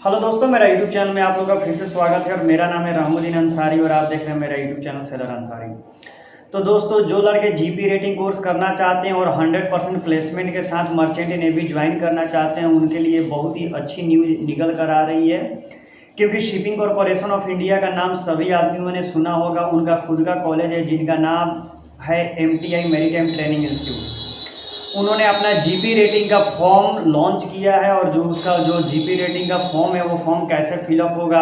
Hello दोस्तों, मेरा YouTube channel में आप लोगों का फिर से स्वागत है और मेरा नाम है रहमुद्दीन अंसारी और आप देख रहे हैं मेरा यूट्यूब चैनल सेलर अंसारी। तो दोस्तों, जो लड़के जीपी रेटिंग कोर्स करना चाहते हैं और 100% प्लेसमेंट के साथ मर्चेंट नेवी ज्वाइन करना चाहते हैं, उनके लिए बहुत ही अच्छी न्यूज निकल कर आ रही है। क्योंकि शिपिंग कॉरपोरेशन ऑफ इंडिया का नाम सभी आदमियों ने सुना होगा। उनका खुद का कॉलेज है जिनका नाम है MTI मैरीटाइम ट्रेनिंग इंस्टीट्यूट। उन्होंने अपना जीपी रेटिंग का फॉर्म लॉन्च किया है और जो जीपी रेटिंग का फॉर्म है वो फॉर्म कैसे फिलअप होगा,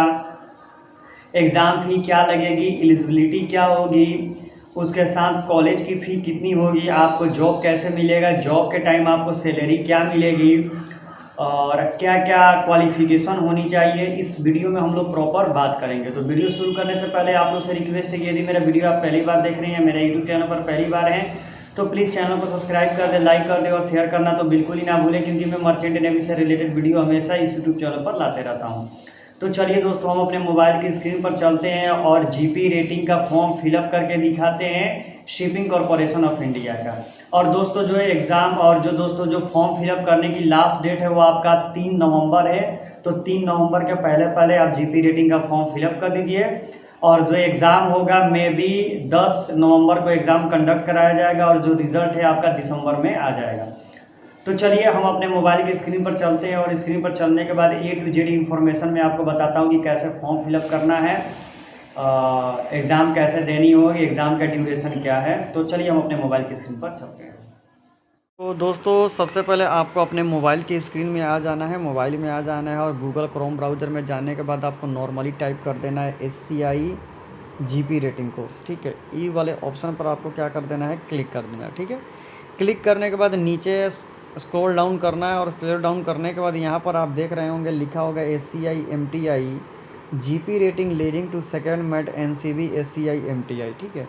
एग्ज़ाम फ़ी क्या लगेगी, एलिजिबिलिटी क्या होगी, उसके साथ कॉलेज की फ़ी कितनी होगी, आपको जॉब कैसे मिलेगा, जॉब के टाइम आपको सैलरी क्या मिलेगी और क्या क्या क्वालिफ़िकेशन होनी चाहिए, इस वीडियो में हम लोग प्रॉपर बात करेंगे। तो वीडियो शुरू करने से पहले आप लोग से रिक्वेस्ट है कि यदि मेरा वीडियो आप पहली बार देख रहे हैं, मेरे यूट्यूब चैनल पर पहली बार हैं, तो प्लीज़ चैनल को सब्सक्राइब कर दे, लाइक कर दे और शेयर करना तो बिल्कुल ही ना भूलें, क्योंकि मैं मर्चेंट नेवी से रिलेटेड वीडियो हमेशा इस यूट्यूब चैनल पर लाते रहता हूं। तो चलिए दोस्तों, हम अपने मोबाइल की स्क्रीन पर चलते हैं और जीपी रेटिंग का फॉर्म फिलअप करके दिखाते हैं शिपिंग कॉरपोरेशन ऑफ इंडिया का। और दोस्तों जो है एग्ज़ाम और जो फॉर्म फिलअप करने की लास्ट डेट है वो आपका 3 नवंबर है। तो 3 नवंबर के पहले पहले आप जीपी रेटिंग का फॉर्म फिलअप कर दीजिए। और जो एग्ज़ाम होगा मे बी 10 नवंबर को एग्ज़ाम कंडक्ट कराया जाएगा और जो रिज़ल्ट है आपका दिसंबर में आ जाएगा। तो चलिए हम अपने मोबाइल की स्क्रीन पर चलते हैं और स्क्रीन पर चलने के बाद A to Z इन्फॉर्मेशन मैं आपको बताता हूँ कि कैसे फॉर्म फिलअप करना है, एग्ज़ाम कैसे देनी होगी, एग्ज़ाम का ड्यूरेशन क्या है। तो चलिए हम अपने मोबाइल की स्क्रीन पर चलते हैं। तो दोस्तों, सबसे पहले आपको अपने मोबाइल की स्क्रीन में आ जाना है, मोबाइल में आ जाना है और गूगल क्रोम ब्राउज़र में जाने के बाद आपको नॉर्मली टाइप कर देना है SCI जीपी रेटिंग कोर्स। ठीक है, ई वाले ऑप्शन पर आपको क्या कर देना है, क्लिक कर देना है। ठीक है, क्लिक करने के बाद नीचे स्क्रॉल डाउन करना है और स्क्रॉल डाउन करने के बाद यहाँ पर आप देख रहे होंगे लिखा होगा SCI MTI GP rating leading to second mate NCB SCI MTI। ठीक है,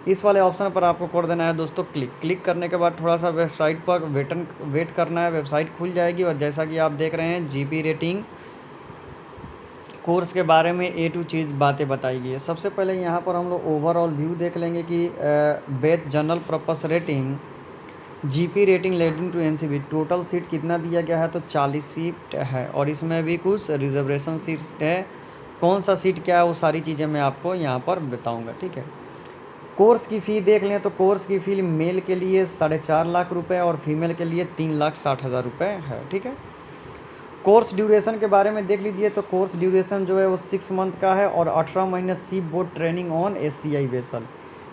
इस वाले ऑप्शन पर आपको कर देना है दोस्तों क्लिक करने के बाद थोड़ा सा वेबसाइट पर वेट करना है, वेबसाइट खुल जाएगी। और जैसा कि आप देख रहे हैं जीपी रेटिंग कोर्स के बारे में A to Z बातें बताई गई है। सबसे पहले यहाँ पर हम लोग ओवरऑल व्यू देख लेंगे कि both general purpose rating GP rating leading to NCB total seat कितना दिया गया है, तो 40 सीट है और इसमें भी कुछ रिजर्वेशन सीट है। कौन सा सीट क्या है वो सारी चीज़ें मैं आपको यहाँ पर बताऊँगा। ठीक है, कोर्स की फ़ी देख लें तो कोर्स की फ़ी मेल के लिए 4.5 लाख रुपए और फीमेल के लिए 3,60,000 रुपये है। ठीक है, कोर्स ड्यूरेशन के बारे में देख लीजिए तो कोर्स ड्यूरेशन जो है वो 6 मंथ का है और 18 महीने sea boat training on SCI vessel,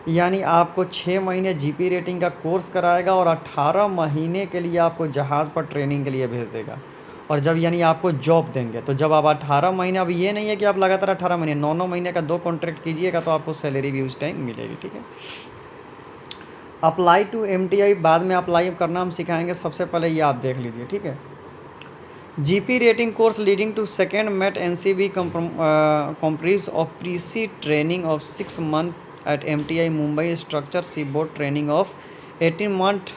यानी आपको 6 महीने जीपी रेटिंग का कोर्स कराएगा और 18 महीने के लिए आपको जहाज़ पर ट्रेनिंग के लिए भेज देगा। और जब यानी आपको जॉब देंगे तो जब आप 18 महीने, अब ये नहीं है कि आप लगातार 18 महीने, 9 महीने का 2 कॉन्ट्रैक्ट कीजिएगा तो आपको सैलरी भी उस टाइम मिलेगी। ठीक है, अप्लाई टू MTI बाद में अप्लाई करना हम सिखाएंगे, सबसे पहले ये आप देख लीजिए। ठीक है, GP rating course leading to second mate NCB comprises of presea training of 6 month at MTI Mumbai structure sea board training of 18 month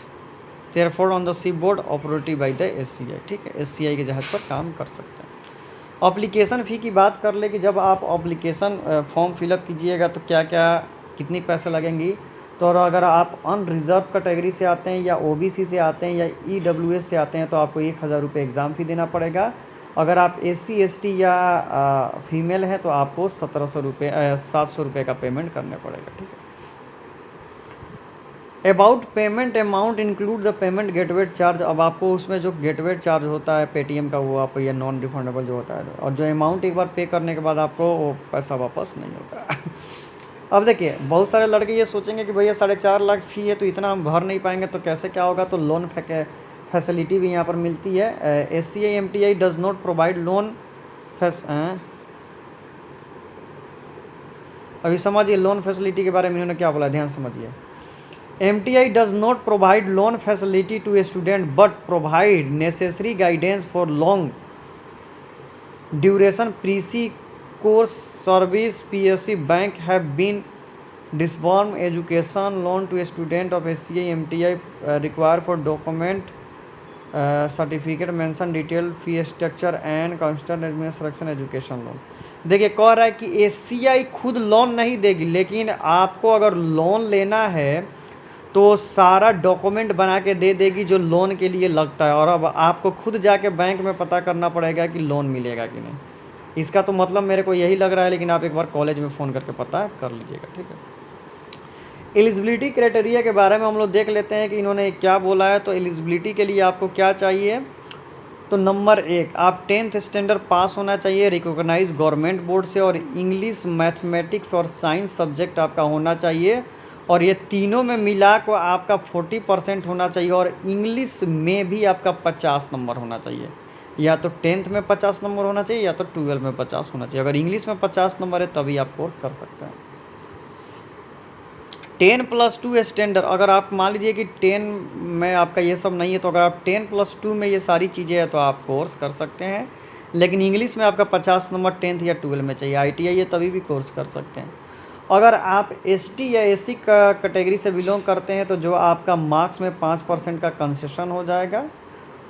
therefore on the sea board operative by the SCI। ठीक है, SCI के जहाज़ पर काम कर सकते हैं। Application फ़ी की बात कर ले कि जब आप अप्लीकेशन फॉर्म फिलअप कीजिएगा तो क्या क्या कितनी पैसे लगेंगी। तो अगर आप अनरिजर्व कैटेगरी से आते हैं या OBC से आते हैं या EWS से आते हैं तो आपको 1,000 रुपये एग्ज़ाम फ़ी देना पड़ेगा। अगर आप SC ST या फीमेल हैं तो आपको 700 रुपये का पेमेंट करने पड़ेगा। ठीक है, about payment amount include the payment gateway charge. अब आपको उसमें जो गेटवे चार्ज होता है पेटीएम का वो आपको ये नॉन रिफंडेबल जो होता है, और जो अमाउंट एक बार पे करने के बाद आपको वो पैसा वापस नहीं होता। अब देखिए, बहुत सारे लड़के ये सोचेंगे कि भैया 4.5 लाख फ़ी है तो इतना हम भर नहीं पाएंगे तो कैसे क्या होगा। तो लोन फैसिलिटी भी यहाँ पर मिलती है। SCI MTI does not provide loan अभी समझिए लोन फैसिलिटी के बारे में इन्होंने क्या बोला, ध्यान समझिए। MTI does not provide loan facility to a student but provide necessary guidance for long duration pre-course service. PSC bank have been disbursed education loan to a student of SCI MTI require for document certificate mention detail fee structure and constant administration education loan। देखिए, कह रहा है कि SCI खुद loan नहीं देगी, लेकिन आपको अगर लोन लेना है तो सारा डॉक्यूमेंट बना के दे देगी जो लोन के लिए लगता है, और अब आपको खुद जाके बैंक में पता करना पड़ेगा कि लोन मिलेगा कि नहीं। इसका तो मतलब मेरे को यही लग रहा है, लेकिन आप एक बार कॉलेज में फ़ोन करके पता कर लीजिएगा, ठीक है। एलिजिबिलिटी क्राइटेरिया के बारे में हम लोग देख लेते हैं कि इन्होंने क्या बोला है। तो एलिजिबिलिटी के लिए आपको क्या चाहिए, तो नंबर 1 आप 10th स्टैंडर्ड पास होना चाहिए रिकॉग्नाइज गवर्नमेंट बोर्ड से, और इंग्लिश, मैथमेटिक्स और साइंस सब्जेक्ट आपका होना चाहिए, और ये तीनों में मिला को आपका 40% होना चाहिए, और इंग्लिश में भी आपका 50 नंबर होना चाहिए। या तो 10th में 50 नंबर होना चाहिए या तो 12 में 50 होना चाहिए। अगर इंग्लिश में 50 नंबर है तभी आप कोर्स कर सकते हैं। 10+2 स्टैंडर्ड, अगर आप मान लीजिए कि 10 में आपका ये सब नहीं है, तो अगर आप 10+2 में ये सारी चीज़ें हैं तो आप कोर्स कर सकते हैं। लेकिन इंग्लिश में आपका 50 नंबर 10th या 12 में चाहिए। ITI है तभी भी कोर्स कर सकते हैं। अगर आप ST या SC का कैटेगरी से बिलोंग करते हैं तो जो आपका मार्क्स में 5% का कंसेशन हो जाएगा,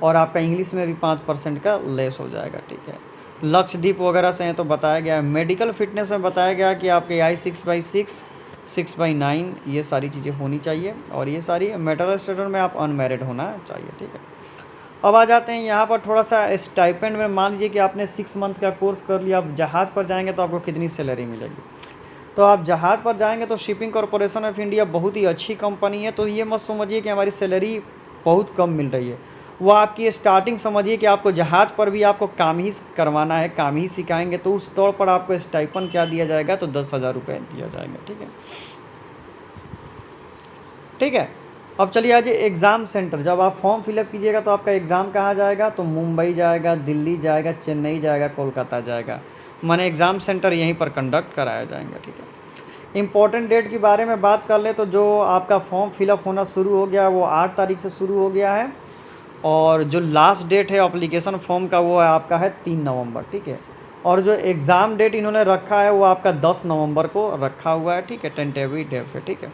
और आपका इंग्लिश में भी 5% का लेस हो जाएगा, ठीक है। लक्षद्वीप वगैरह से हैं तो बताया गया है। मेडिकल फिटनेस में बताया गया कि आपके आई 6/6, 6/9 ये सारी चीज़ें होनी चाहिए, और ये सारी मेटल स्टूडेंट में आप अनमैरिड होना चाहिए, ठीक है। अब आ जाते हैं यहाँ पर थोड़ा सा स्टाइपेंड में। मान लीजिए कि आपने 6 मंथ का कोर्स कर लिया, आप जहाज़ पर जाएंगे तो आपको कितनी सैलरी मिलेगी। तो आप जहाज़ पर जाएंगे तो शिपिंग कॉरपोरेशन ऑफ इंडिया बहुत ही अच्छी कंपनी है, तो ये मत समझिए कि हमारी सैलरी बहुत कम मिल रही है। वो आपकी स्टार्टिंग समझिए कि आपको जहाज़ पर भी आपको काम ही करवाना है, काम ही सिखाएंगे, तो उस तौर पर आपको स्टाइपेंड क्या दिया जाएगा, तो 10,000 रुपये दिया जाएगा, ठीक है, ठीक है। अब चलिए आज एग्ज़ाम सेंटर, जब आप फॉर्म फिलअप कीजिएगा तो आपका एग्ज़ाम कहाँ जाएगा, तो मुंबई जाएगा, दिल्ली जाएगा, चेन्नई जाएगा, कोलकाता जाएगा। माने एग्ज़ाम सेंटर यहीं पर कंडक्ट कराया जाएंगे, ठीक है। इम्पॉर्टेंट डेट के बारे में बात कर ले तो जो आपका फॉर्म फिलअप होना शुरू हो गया वो 8 तारीख से शुरू हो गया है, और जो लास्ट डेट है एप्लीकेशन फॉर्म का वो है आपका है 3 नवंबर, ठीक है। और जो एग्ज़ाम डेट इन्होंने रखा है वो आपका 10 नवंबर को रखा हुआ है, ठीक है, टेंटेटिव डेट पे, ठीक है।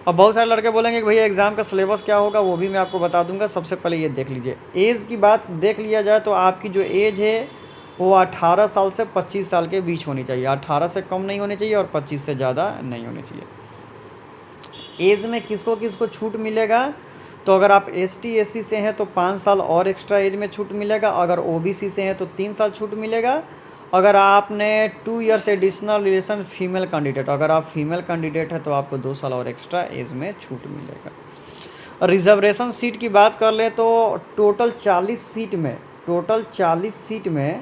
अब बहुत सारे लड़के बोलेंगे कि भैया एग्ज़ाम का सिलेबस क्या होगा, वो भी मैं आपको बता दूंगा। सबसे पहले ये देख लीजिए, एज की बात देख लिया जाए तो आपकी जो एज है वो 18 साल से 25 साल के बीच होनी चाहिए। 18 से कम नहीं होनी चाहिए और 25 से ज़्यादा नहीं होनी चाहिए। एज में किसको किसको छूट मिलेगा, तो अगर आप ST SC से हैं तो 5 साल और एक्स्ट्रा एज में छूट मिलेगा। अगर OBC से हैं तो 3 साल छूट मिलेगा। अगर आपने 2 years additional relation female candidate, अगर आप फीमेल कैंडिडेट है तो आपको 2 साल और एक्स्ट्रा एज में छूट मिलेगा। रिजर्वेशन सीट की बात कर लें तो टोटल 40 सीट में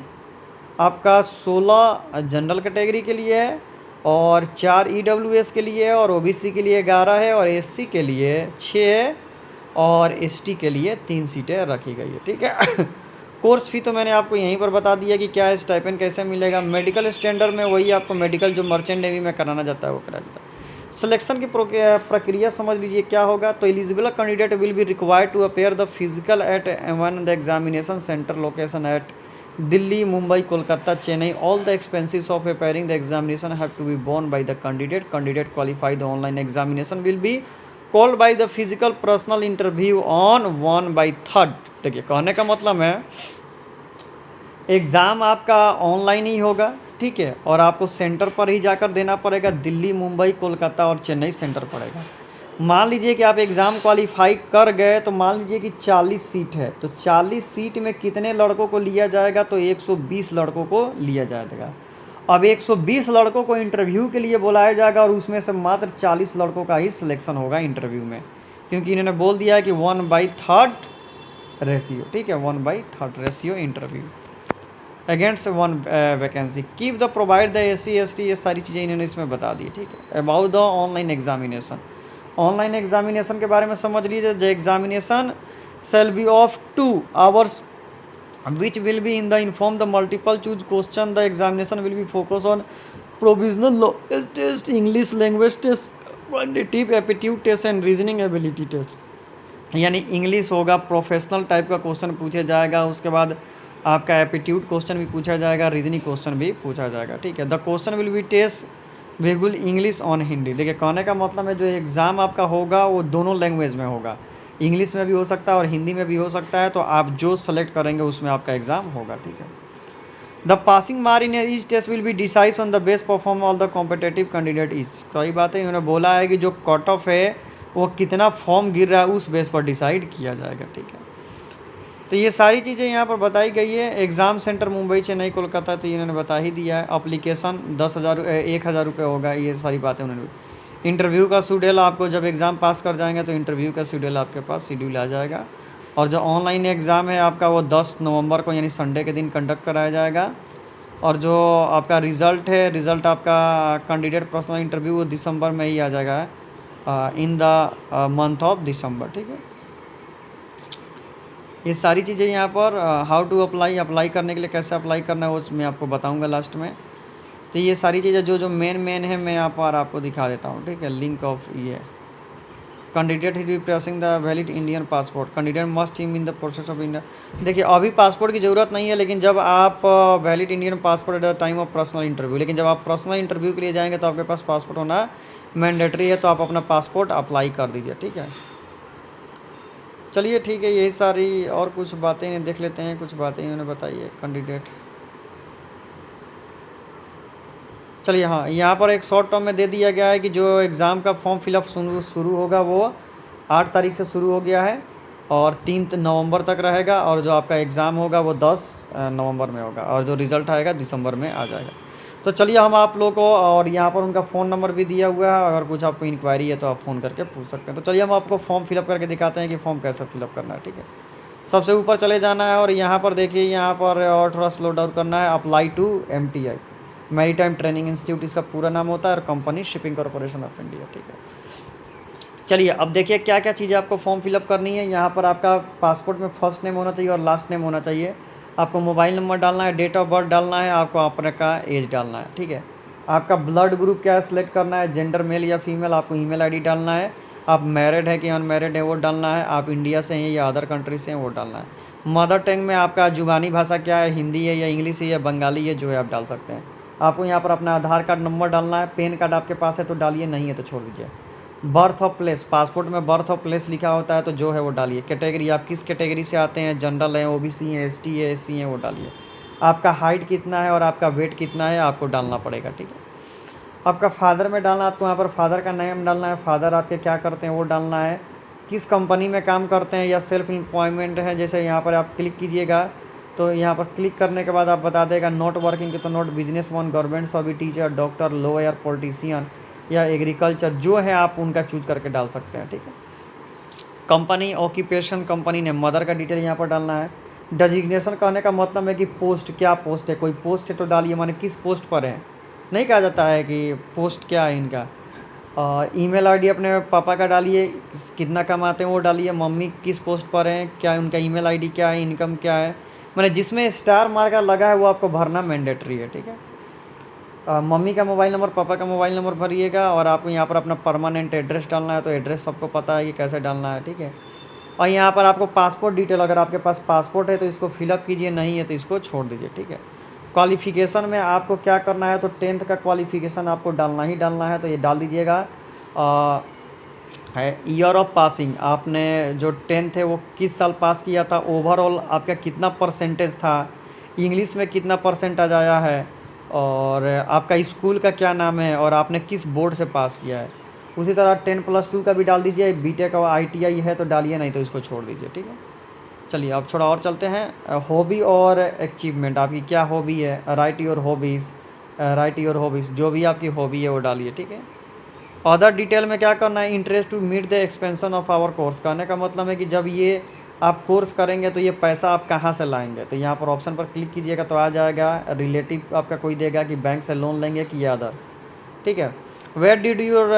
आपका 16 जनरल कैटेगरी के लिए है, और 4 EWS के लिए है, और OBC के लिए 11 है, और SC के लिए 6 है, और ST के लिए 3 सीटें रखी गई है, ठीक है। कोर्स फी तो मैंने आपको यहीं पर बता दिया कि क्या है, स्टाइपेंड कैसे मिलेगा। मेडिकल स्टैंडर्ड में वही आपको मेडिकल जो मर्चेंट नेवी में कराना जाता है वो कराया जाता है। सिलेक्शन की प्रक्रिया समझ लीजिए क्या होगा, तो eligible candidate will be required to appear the physical at one the examination centre location at Delhi, Mumbai, Kolkata, Chennai. All the expenses of preparing the examination have to be borne by the candidate. Candidate qualified the online examination will be called by the physical personal interview on 1/3. देखिए कहने का मतलब है exam आपका online ही होगा, ठीक है, और आपको सेंटर पर ही जाकर देना पड़ेगा। दिल्ली, मुंबई, कोलकाता और चेन्नई सेंटर पड़ेगा। मान लीजिए कि आप एग्ज़ाम क्वालिफाई कर गए, तो मान लीजिए कि 40 सीट है, तो 40 सीट में कितने लड़कों को लिया जाएगा, तो 120 लड़कों को लिया जाएगा। अब 120 लड़कों को इंटरव्यू के लिए बुलाया जाएगा, और उसमें से मात्र 40 लड़कों का ही सिलेक्शन होगा इंटरव्यू में, क्योंकि इन्होंने बोल दिया है कि 1/3 रेशियो, ठीक है, 1/3 ratio interview against 1 vacancy. Keep the provide the SC ST, ये सारी चीज़ें इन्होंने इसमें बता दी, ठीक है। About the online examination, online examination के बारे में समझ लीजिए। The examination shall be of 2 hours which will be in the inform the multiple choice question. The examination will be focused on provisional knowledge test, English language test, quantitative aptitude test and reasoning ability test. यानी English होगा, professional type का question पूछा जाएगा, उसके बाद आपका aptitude question भी पूछा जाएगा, रीजनिंग क्वेश्चन भी पूछा जाएगा, ठीक है। The question will be test वेगुल इंग्लिश ऑन हिंदी। देखिए कहने का मतलब है जो एग्ज़ाम आपका होगा वो दोनों लैंग्वेज में होगा, इंग्लिश में भी हो सकता है और हिंदी में भी हो सकता है, तो आप जो सेलेक्ट करेंगे उसमें आपका एग्ज़ाम होगा, ठीक है। The passing mark in each test will be decide on the best perform all the competitive candidate is. सही बात है, इन्होंने बोला है कि जो कट ऑफ है वो कितना फॉर्म गिर रहा है उस बेस पर डिसाइड किया जाएगा, ठीक है। तो ये सारी चीज़ें यहाँ पर बताई गई है। एग्ज़ाम सेंटर मुंबई, चेन्नई, कोलकाता, तो इन्होंने बता ही दिया है। अप्लीकेशन 10,000 रुपये होगा, ये सारी बातें उन्होंने। इंटरव्यू का शेड्यूल आपको जब एग्ज़ाम पास कर जाएंगे तो इंटरव्यू का शेड्यूल आपके पास शेड्यूल आ जाएगा। और जो ऑनलाइन एग्ज़ाम है आपका वो 10 नवंबर को यानी संडे के दिन कंडक्ट कराया जाएगा। और जो आपका रिज़ल्ट है, रिज़ल्ट आपका कैंडिडेट पर्सनल इंटरव्यू वो दिसंबर में ही आ जाएगा, in the month of December, ठीक है। ये सारी चीज़ें यहाँ पर हाउ टू अप्लाई करने के लिए कैसे अप्लाई करना है वो मैं आपको बताऊँगा लास्ट में। तो ये सारी चीज़ें जो मेन है मैं यहाँ पर आपको दिखा देता हूँ, ठीक है। लिंक ऑफ ये candidate he pressing the valid Indian passport, candidate must in the process of India. देखिए अभी पासपोर्ट की ज़रूरत नहीं है, लेकिन जब आप valid Indian passport at the time of personal interview, लेकिन जब आप पर्सनल इंटरव्यू के लिए जाएंगे तो आपके पास पासपोर्ट होना मैंडेटरी है, तो आप अपना पासपोर्ट अप्लाई कर दीजिए, ठीक है। चलिए ठीक है, यही सारी और कुछ बातें देख लेते हैं, कुछ बातें इन्होंने बताई है कैंडिडेट। चलिए हाँ, यहाँ पर एक शॉर्ट टर्म में दे दिया गया है कि जो एग्ज़ाम का फॉर्म फिलअप शुरू होगा वो 8 तारीख से शुरू हो गया है और 3 नवंबर तक रहेगा। और जो आपका एग्ज़ाम होगा वो 10 नवंबर में होगा और जो रिज़ल्ट आएगा दिसंबर में आ जाएगा। तो चलिए हम आप लोगों को, और यहाँ पर उनका फ़ोन नंबर भी दिया हुआ है, अगर कुछ आपको इंक्वायरी है तो आप फ़ोन करके पूछ सकते हैं। तो चलिए हम आपको फॉर्म फिलअप करके दिखाते हैं कि फॉर्म कैसे फिलअप करना है, ठीक है। सबसे ऊपर चले जाना है और यहाँ पर देखिए, यहाँ पर और थोड़ा स्लो डाउन करना है। Apply to MTI, maritime training institute इसका पूरा नाम होता है, और company shipping corporation of India, ठीक है। चलिए अब देखिए क्या क्या चीज़ें आपको फॉर्म फिलअप करनी है। यहाँ पर आपका पासपोर्ट में फर्स्ट नेम होना चाहिए और लास्ट नेम होना चाहिए। आपको मोबाइल नंबर डालना है, डेट ऑफ बर्थ डालना है, आपको अपने का एज डालना है, ठीक है। आपका ब्लड ग्रुप क्या है सिलेक्ट करना है, जेंडर मेल या फीमेल, आपको ईमेल आईडी डालना है। आप मैरिड है कि अनमैरिड है वो डालना है। आप इंडिया से हैं या अदर कंट्री से हैं वो डालना है। मदर टंग में आपका जुबानी भाषा क्या है, हिंदी है या इंग्लिश है या बंगाली है, जो है आप डाल सकते हैं। आपको यहाँ पर अपना आधार कार्ड नंबर डालना है। पैन कार्ड आपके पास है तो डालिए, नहीं है तो छोड़ दीजिए। बर्थ ऑफ प्लेस, पासपोर्ट में बर्थ ऑफ प्लेस लिखा होता है तो जो है वो डालिए। कैटेगरी, आप किस कैटेगरी से आते हैं, जनरल है, OBC है, ST है, SC है, वो डालिए। आपका हाइट कितना है और आपका वेट कितना है आपको डालना पड़ेगा, ठीक है। आपका फादर में डालना, आपको यहाँ पर फादर का नेम डालना है। फादर आपके क्या करते हैं वो डालना है। किस कंपनी में काम करते हैं या सेल्फ एम्प्लॉयमेंट है, जैसे यहाँ पर आप क्लिक कीजिएगा तो यहाँ पर क्लिक करने के बाद आप बता देगा नॉट वर्किंग तो not, business one, government service, teacher, doctor, lawyer, politician या एग्रीकल्चर, जो है आप उनका चूज करके डाल सकते हैं, ठीक है। कंपनी, ऑक्यूपेशन, कंपनी ने, मदर का डिटेल यहाँ पर डालना है। डेजिग्नेशन कहने का मतलब है कि पोस्ट, क्या पोस्ट है, कोई पोस्ट है तो डालिए, माने किस पोस्ट पर है। नहीं कहा जाता है कि पोस्ट क्या है इनका। ईमेल आईडी अपने पापा का डालिए, कितना कमाते हैं वो डालिए। मम्मी किस पोस्ट पर हैं, क्या उनका ईमेल आईडी क्या है, इनकम क्या है, माने जिसमें स्टार मार्का लगा है वो आपको भरना मैंडेटरी है, ठीक है। मम्मी का मोबाइल नंबर, पापा का मोबाइल नंबर भरिएगा। और आपको यहाँ पर अपना परमानेंट एड्रेस डालना है, तो एड्रेस सबको पता है कि कैसे डालना है, ठीक है। और यहाँ पर आपको पासपोर्ट डिटेल, अगर आपके पास पासपोर्ट है तो इसको फिलअप कीजिए, नहीं है तो इसको छोड़ दीजिए, ठीक है। क्वालिफ़िकेशन में आपको क्या करना है, तो 10th का क्वालिफ़िकेशन आपको डालना ही डालना है, तो ये डाल दीजिएगा। है ईयर ऑफ पासिंग, आपने जो 10th है वो किस साल पास किया था, ओवरऑल आपका कितना परसेंटेज था, इंग्लिश में कितना परसेंटेज आया है, और आपका स्कूल का क्या नाम है और आपने किस बोर्ड से पास किया है। उसी तरह 10+2 का भी डाल दीजिए। BTech और ITI है तो डालिए, नहीं तो इसको छोड़ दीजिए, ठीक है। चलिए अब थोड़ा और चलते हैं। हॉबी और अचीवमेंट, आपकी क्या हॉबी है, right your hobbies, right your hobbies, जो भी आपकी हॉबी है वो डालिए, ठीक है। अदर डिटेल में क्या करना है, interest to meet the expansion of our course, कहने का मतलब है कि जब ये आप कोर्स करेंगे तो ये पैसा आप कहाँ से लाएंगे। तो यहाँ पर ऑप्शन पर क्लिक कीजिएगा तो आ जाएगा रिलेटिव आपका कोई देगा कि बैंक से लोन लेंगे कि या अदर, ठीक है। Where did your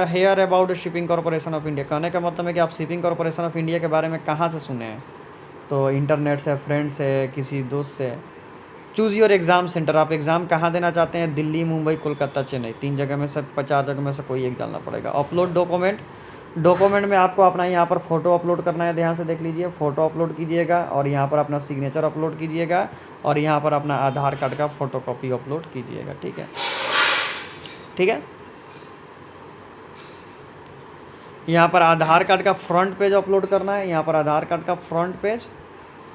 hear about shipping corporation of India, कहने का मतलब है कि आप शिपिंग कॉर्पोरेशन ऑफ इंडिया के बारे में कहाँ से सुने हैं। तो इंटरनेट से, फ्रेंड से, किसी दोस्त से। चूज़ योर एग्ज़ाम सेंटर, आप एग्ज़ाम कहाँ देना चाहते हैं, दिल्ली, मुंबई, कोलकाता, चेन्नई, 3 जगह में से 4 जगह में से कोई एक डालना पड़ेगा। अपलोड डॉक्यूमेंट, डॉक्यूमेंट में आपको अपना यहाँ पर फ़ोटो अपलोड करना है, ध्यान से देख लीजिए। फ़ोटो अपलोड कीजिएगा और यहाँ पर अपना सिग्नेचर अपलोड कीजिएगा और यहाँ पर अपना आधार कार्ड का फ़ोटोकॉपी अपलोड कीजिएगा, ठीक है, ठीक है। यहाँ पर आधार कार्ड का फ्रंट पेज अपलोड करना है, यहाँ पर आधार कार्ड का फ्रंट पेज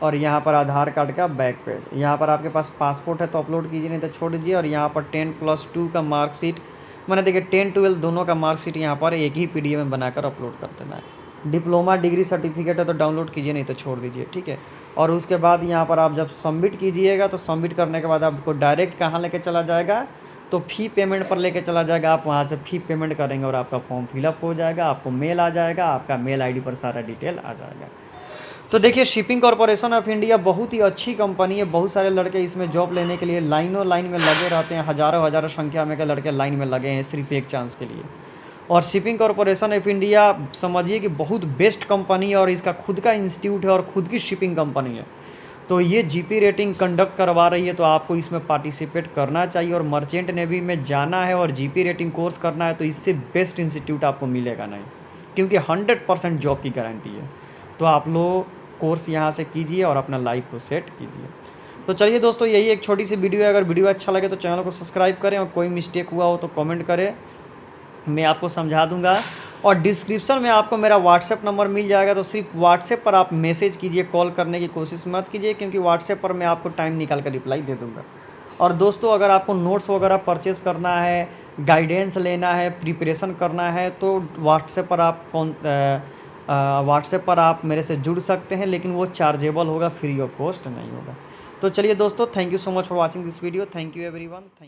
और यहाँ पर आधार कार्ड का बैक पेज। यहाँ पर आपके पास पासपोर्ट है तो अपलोड कीजिए, नहीं तो छोड़ दीजिए। और यहाँ पर 10+2 का मार्कशीट मैंने देखिए 10-12 दोनों का मार्कशीट यहाँ पर एक ही PDF में बनाकर अपलोड कर देना है। डिप्लोमा डिग्री सर्टिफिकेट है तो डाउनलोड कीजिए, नहीं तो छोड़ दीजिए, ठीक है। और उसके बाद यहाँ पर आप जब सबमिट कीजिएगा तो सबमिट करने के बाद आपको डायरेक्ट कहाँ लेके चला जाएगा, तो फ़ी पेमेंट पर लेके चला जाएगा। आप वहाँ से फ़ी पेमेंट करेंगे और आपका फॉर्म फिलअप हो जाएगा, आपको मेल आ जाएगा, आपका मेल ID पर सारा डिटेल आ जाएगा। तो देखिए शिपिंग कॉरपोरेशन ऑफ इंडिया बहुत ही अच्छी कंपनी है। बहुत सारे लड़के इसमें जॉब लेने के लिए लाइन में लगे रहते हैं। हज़ारों संख्या में के लड़के लाइन में लगे हैं सिर्फ एक चांस के लिए। और शिपिंग कॉरपोरेशन ऑफ इंडिया समझिए कि बहुत बेस्ट कंपनी है और इसका खुद का इंस्टीट्यूट है और खुद की शिपिंग कंपनी है। तो ये GP रेटिंग कंडक्ट करवा रही है, तो आपको इसमें पार्टिसिपेट करना चाहिए। और मर्चेंट नेवी में जाना है और GP रेटिंग कोर्स करना है तो इससे बेस्ट इंस्टीट्यूट आपको मिलेगा नहीं, क्योंकि 100% जॉब की गारंटी है। तो आप लोग कोर्स यहाँ से कीजिए और अपना लाइफ को सेट कीजिए। तो चलिए दोस्तों, यही एक छोटी सी वीडियो है। अगर वीडियो अच्छा लगे तो चैनल को सब्सक्राइब करें और कोई मिस्टेक हुआ हो तो कमेंट करें, मैं आपको समझा दूंगा। और डिस्क्रिप्शन में आपको मेरा व्हाट्सएप नंबर मिल जाएगा, तो सिर्फ व्हाट्सएप पर आप मैसेज कीजिए, कॉल करने की कोशिश मत कीजिए, क्योंकि व्हाट्सएप पर मैं आपको टाइम निकाल कर रिप्लाई दे दूँगा। और दोस्तों, अगर आपको नोट्स वगैरह परचेज़ करना है, गाइडेंस लेना है, प्रिपरेशन करना है, तो व्हाट्सएप पर आप मेरे से जुड़ सकते हैं, लेकिन वो चार्जेबल होगा, फ्री ऑफ कॉस्ट नहीं होगा। तो चलिए दोस्तों, thank you so much for watching this video. Thank you everyone, thank you.